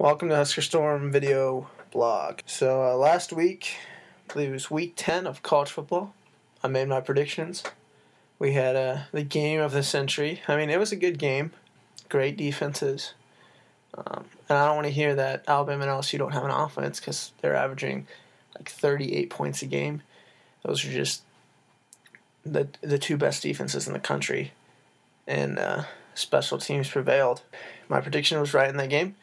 Welcome to Husker Storm video blog. So last week, I believe it was week 10 of college football, I made my predictions. We had the game of the century. I mean, it was a good game. Great defenses. And I don't want to hear that Alabama and LSU don't have an offense because they're averaging like 38 points a game. Those are just the two best defenses in the country. And special teams prevailed. My prediction was right in that game.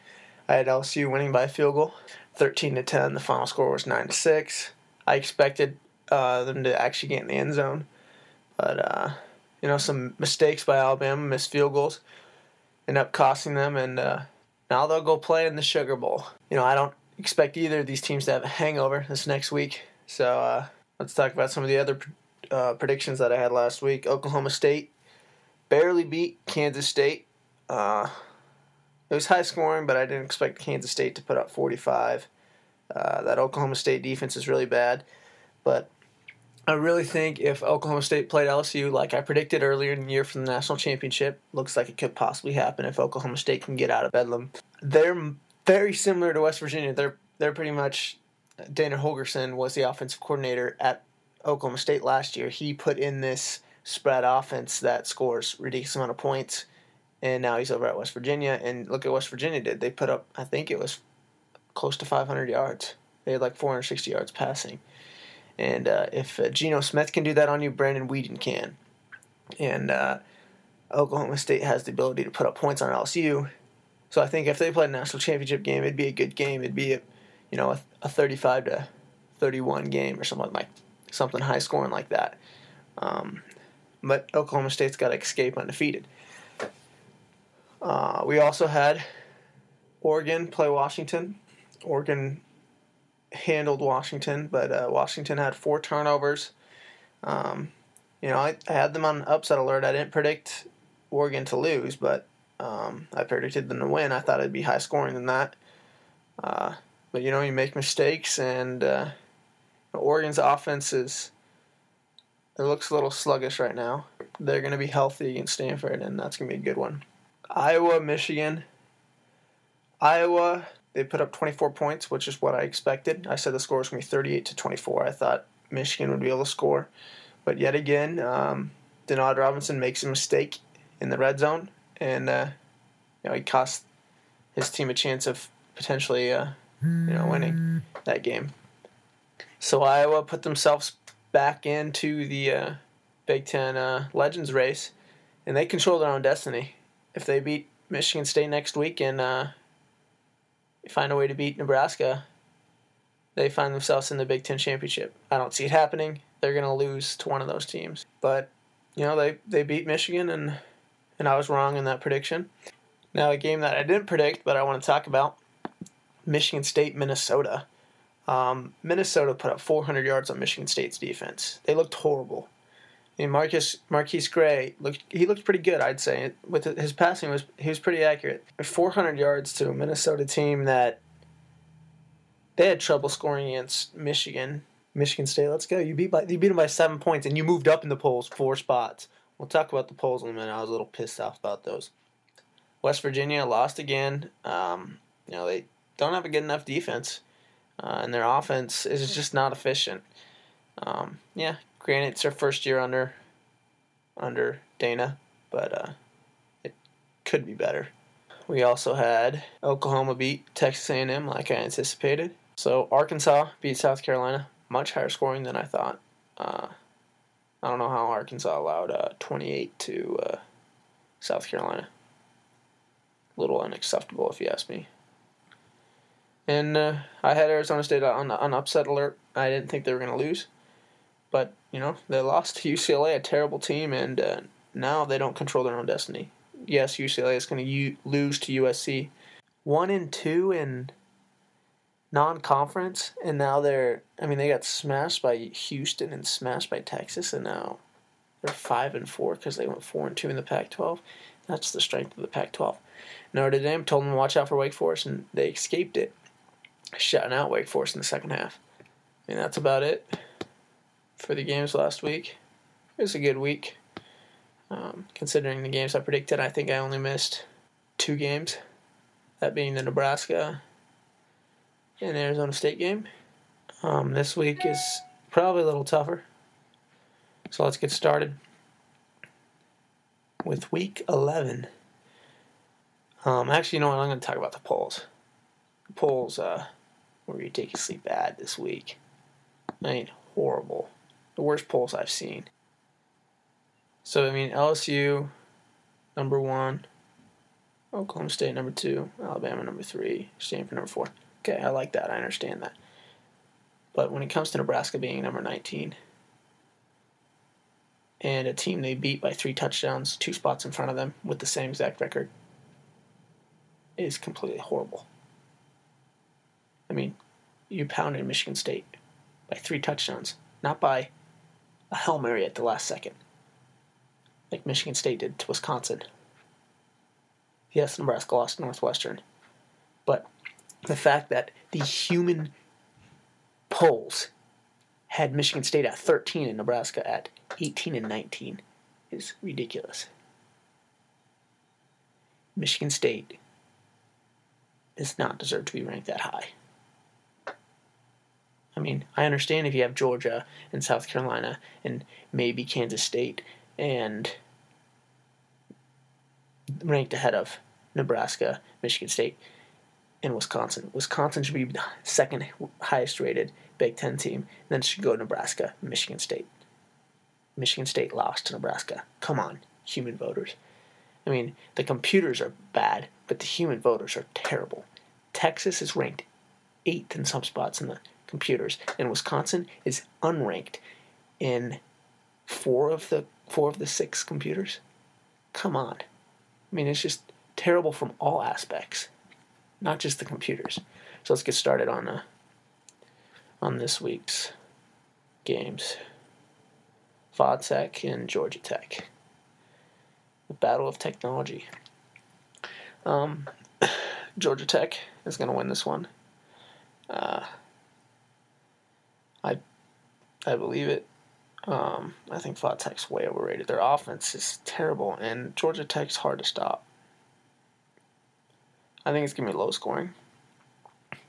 I had LSU winning by a field goal, 13-10. The final score was 9-6. I expected them to actually get in the end zone, but some mistakes by Alabama, missed field goals, end up costing them, and now they'll go play in the Sugar Bowl. I don't expect either of these teams to have a hangover this next week. So let's talk about some of the other predictions that I had last week. Oklahoma State barely beat Kansas State. It was high scoring, but I didn't expect Kansas State to put up 45. That Oklahoma State defense is really bad. But I really think if Oklahoma State played LSU like I predicted earlier in the year for the national championship, looks like it could possibly happen if Oklahoma State can get out of Bedlam. They're very similar to West Virginia. They're pretty much, Dana Holgorsen was the offensive coordinator at Oklahoma State last year. He put in this spread offense that scores ridiculous amount of points. And now he's over at West Virginia, and look at what West Virginia did. They put up, I think it was close to 500 yards. They had like 460 yards passing. And if Geno Smith can do that on you, Brandon Weeden can. And Oklahoma State has the ability to put up points on LSU. So I think if they played a national championship game, it'd be a good game. It'd be a 35-31 game or something high scoring like that. But Oklahoma State's got to escape undefeated. We also had Oregon play Washington. Oregon handled Washington, but Washington had 4 turnovers. I had them on upset alert. I didn't predict Oregon to lose, but I predicted them to win. I thought it'd be high scoring than that. But you make mistakes, and Oregon's offense it looks a little sluggish right now. They're going to be healthy against Stanford, and that's going to be a good one. Iowa, Michigan. Iowa, they put up 24 points, which is what I expected. I said the score was going to be 38-24. I thought Michigan would be able to score. But yet again, Denard Robinson makes a mistake in the red zone, and he cost his team a chance of potentially winning that game. So Iowa put themselves back into the Big Ten Legends race, and they control their own destiny. If they beat Michigan State next week and find a way to beat Nebraska, they find themselves in the Big Ten championship. I don't see it happening. They're going to lose to one of those teams. But, they beat Michigan, and I was wrong in that prediction. Now, a game that I didn't predict, but I want to talk about, Michigan State, Minnesota. Minnesota put up 400 yards on Michigan State's defense. They looked horrible. Marquise Gray looked pretty good, I'd say. With his passing, he was pretty accurate. 400 yards to a Minnesota team that they had trouble scoring against Michigan. Michigan State, let's go. You beat them by 7 points, and you moved up in the polls 4 spots. We'll talk about the polls in a minute. I was a little pissed off about those. West Virginia lost again. They don't have a good enough defense, and their offense is just not efficient. Granted, it's their first year under Dana, but it could be better. We also had Oklahoma beat Texas A&M like I anticipated. So Arkansas beat South Carolina, much higher scoring than I thought. I don't know how Arkansas allowed 28 to South Carolina. A little unacceptable if you ask me. And I had Arizona State on upset alert. I didn't think they were going to lose. But, they lost to UCLA, a terrible team, and now they don't control their own destiny. Yes, UCLA is going to lose to USC. 1-2 in non-conference, and now they got smashed by Houston and smashed by Texas, and now they're 5-4 because they went 4-2 in the Pac-12. That's the strength of the Pac-12. Notre Dame told them to watch out for Wake Forest, and they escaped it, shutting out Wake Forest in the second half. And that's about it for the games last week. It was a good week. Considering the games I predicted, I think I only missed 2 games. that being the Nebraska and Arizona State game. This week is probably a little tougher. So let's get started with Week 11. Actually, you know what? I'm going to talk about the polls. The polls were ridiculously bad this week. I mean, horrible. The worst polls I've seen. So, I mean, LSU, number 1. Oklahoma State, number 2. Alabama, number 3. Stanford, number 4. Okay, I like that. I understand that. But when it comes to Nebraska being number 19, and a team they beat by 3 touchdowns, 2 spots in front of them, with the same exact record, is completely horrible. I mean, you pounded Michigan State by 3 touchdowns, not by a Hail Mary at the last second, like Michigan State did to Wisconsin. Yes, Nebraska lost to Northwestern, but the fact that the human polls had Michigan State at 13 and Nebraska at 18 and 19 is ridiculous. Michigan State does not deserve to be ranked that high. I mean, I understand if you have Georgia and South Carolina and maybe Kansas State and ranked ahead of Nebraska, Michigan State, and Wisconsin. Wisconsin should be the second highest rated Big Ten team. Then it should go Nebraska, Michigan State. Michigan State lost to Nebraska. Come on, human voters. I mean, the computers are bad, but the human voters are terrible. Texas is ranked 8th in some spots in the computers, and Wisconsin is unranked in 4 of the 6 computers. Come on. I mean, it's just terrible from all aspects, not just the computers. So let's get started on this week's games. FOD-Tech and Georgia Tech. The battle of technology. Georgia Tech is going to win this one. I believe it. I think FOD-Tech's way overrated. Their offense is terrible, and Georgia Tech's hard to stop. I think it's going to be low scoring.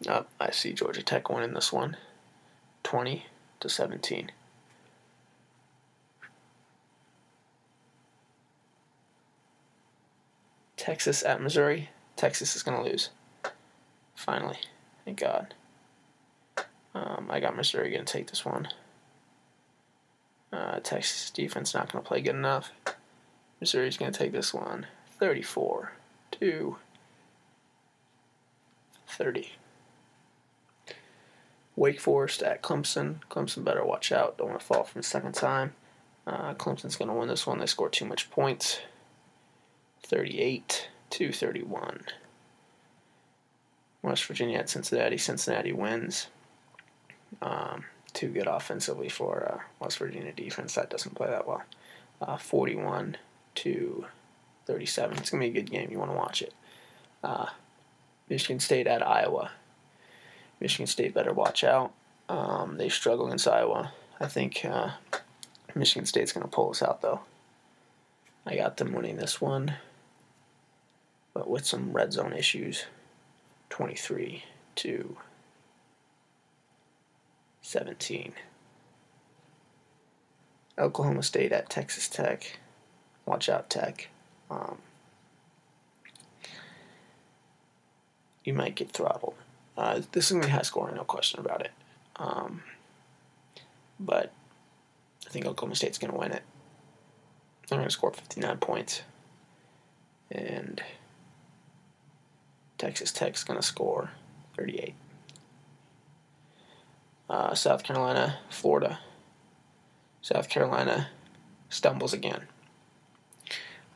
I see Georgia Tech winning this one, 20-17. Texas at Missouri. Texas is going to lose. Finally. Thank God. I got Missouri going to take this one. Texas defense not going to play good enough. Missouri's going to take this one 34-30. Wake Forest at Clemson. Clemson better watch out. Don't want to fall from the second time. Clemson's going to win this one. They scored too much points. 38-31. West Virginia at Cincinnati. Cincinnati wins. Too good offensively for West Virginia defense. That doesn't play that well. 41-37. It's going to be a good game. You want to watch it. Michigan State at Iowa. Michigan State better watch out. They struggle against Iowa. I think Michigan State's going to pull us out, though. I got them winning this one, but with some red zone issues. 23-17. Oklahoma State at Texas Tech. Watch out, Tech. You might get throttled. This is going to be high scoring, no question about it. But I think Oklahoma State's going to win it. They're going to score 59 points. And Texas Tech's going to score 38. South Carolina, Florida. South Carolina stumbles again.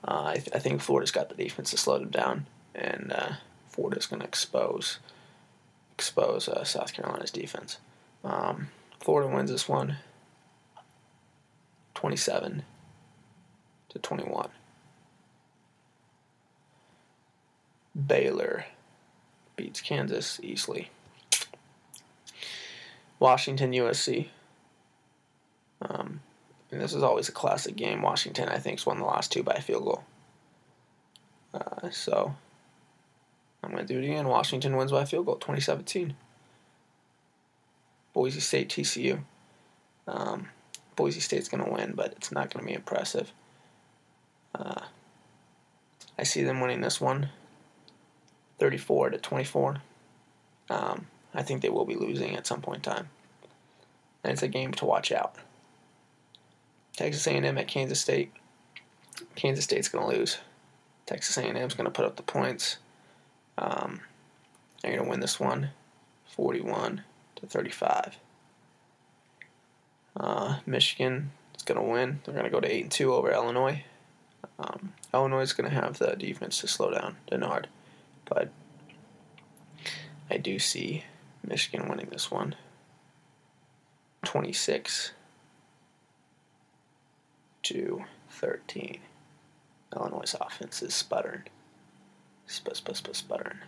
I think Florida's got the defense to slow them down, and Florida's going to expose South Carolina's defense. Florida wins this one 27-21. Baylor beats Kansas easily. Washington, USC. And this is always a classic game. Washington, I think, has won the last 2 by a field goal. So I'm going to do it again. Washington wins by field goal, 2017. Boise State, TCU. Boise State's going to win, but it's not going to be impressive. I see them winning this one, 34-24. I think they will be losing at some point in time. And it's a game to watch out. Texas A&M at Kansas State. Kansas State's going to lose. Texas A&M's going to put up the points. They're going to win this one, 41-35. Michigan is going to win. They're going to go to 8-2 over Illinois. Illinois is going to have the defense to slow down Denard, but I do see Michigan winning this one, 26-13. Illinois' offense is sputtering. Sputtering.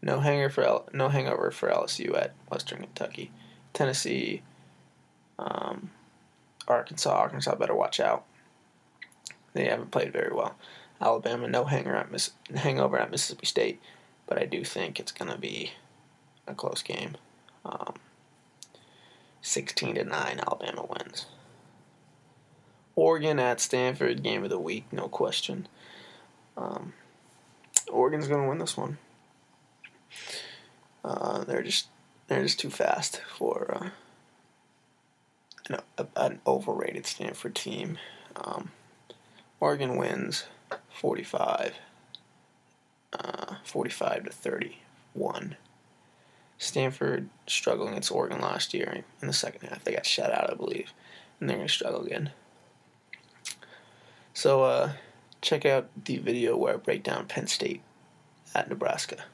No hangover for LSU at Western Kentucky. Tennessee, Arkansas better watch out. They haven't played very well. Alabama, no hangover at Mississippi State, but I do think it's going to be a close game. 16-9, Alabama wins. Oregon at Stanford, game of the week, no question. Oregon's going to win this one. They're just too fast for an overrated Stanford team. Oregon wins 45-31. Stanford struggled against Oregon last year in the second half. They got shut out, I believe, and they're going to struggle again. So check out the video where I break down Penn State at Nebraska.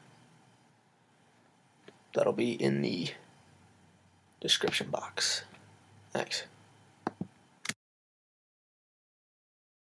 That'll be in the description box. Thanks.